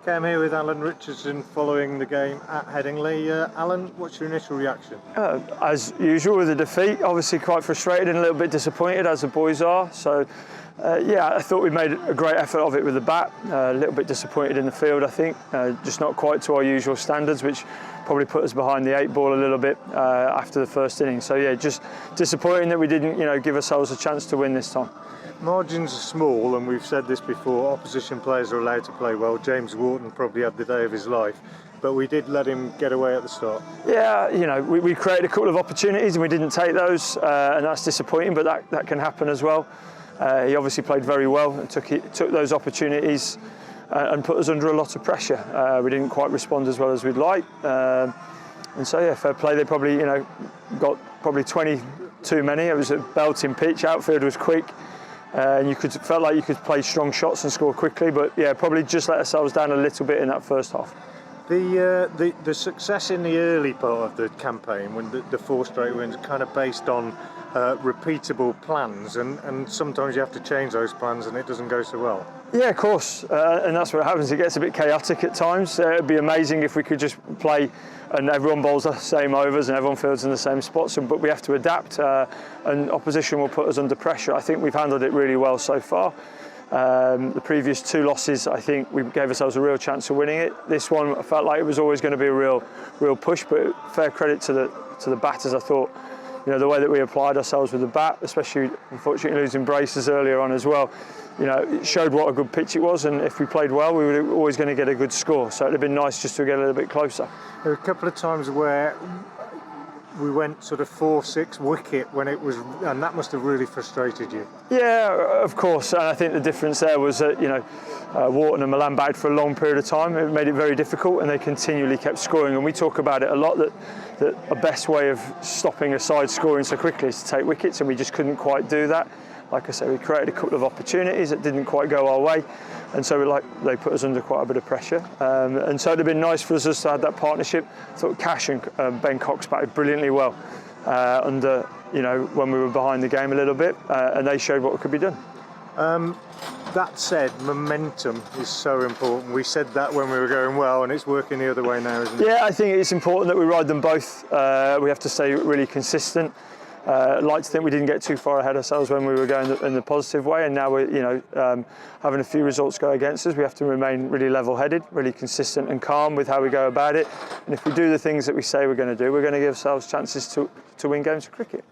I'm here with Alan Richardson following the game at Headingley. Alan, what's your initial reaction? As usual with the defeat, obviously quite frustrated and a little bit disappointed, as the boys are. So, yeah, I thought we made a great effort of it with the bat. A little bit disappointed in the field, I think. Just not quite to our usual standards, which probably put us behind the 8 ball a little bit after the first inning. So, yeah, just disappointing that we didn't, give ourselves a chance to win this time. Margins are small, and we've said this before, opposition players are allowed to play well. James Wharton probably had the day of his life, but we did let him get away at the start. Yeah, we created a couple of opportunities and we didn't take those, and that's disappointing, but that can happen as well. He obviously played very well and took those opportunities and put us under a lot of pressure. We didn't quite respond as well as we'd like, and so yeah, fair play. They probably got 20 too many. It was a belting pitch, outfield was quick. And you felt like you could play strong shots and score quickly, but yeah, probably just let ourselves down a little bit in that first half. The success in the early part of the campaign, when the 4 straight wins, are kind of based on repeatable plans, and sometimes you have to change those plans and it doesn't go so well. Yeah, of course, and that's what happens. It gets a bit chaotic at times. It'd be amazing if we could just play and everyone bowls the same overs and everyone fields in the same spots, but we have to adapt, and opposition will put us under pressure. I think we've handled it really well so far. The previous 2 losses, I think we gave ourselves a real chance of winning it. This one, I felt like it was always going to be a real push, but fair credit to the batters. I thought, the way that we applied ourselves with the bat, especially unfortunately losing braces earlier on as well, it showed what a good pitch it was, and if we played well, we were always going to get a good score. So it'd have been nice just to get a little bit closer. There were a couple of times where we went sort of 4-6 wicket and that must have really frustrated you. Yeah, of course. And I think the difference there was that Wharton and Milan batted for a long period of time. It made it very difficult, and they continually kept scoring. And we talk about it a lot that a best way of stopping a side scoring so quickly is to take wickets, and we just couldn't quite do that. Like I said, we created a couple of opportunities that didn't quite go our way, and so they put us under quite a bit of pressure. And so it'd have been nice for us to have that partnership. I thought Cash and Ben Cox batted brilliantly well when we were behind the game a little bit, and they showed what could be done. That said, momentum is so important. We said that when we were going well, and it's working the other way now, isn't it? Yeah, I think it's important that we ride them both. We have to stay really consistent. I'd like to think we didn't get too far ahead ourselves when we were going in the positive way, and now we're having a few results go against us. We have to remain really level-headed, really consistent and calm with how we go about it. And if we do the things that we say we're going to do, we're going to give ourselves chances to win games of cricket.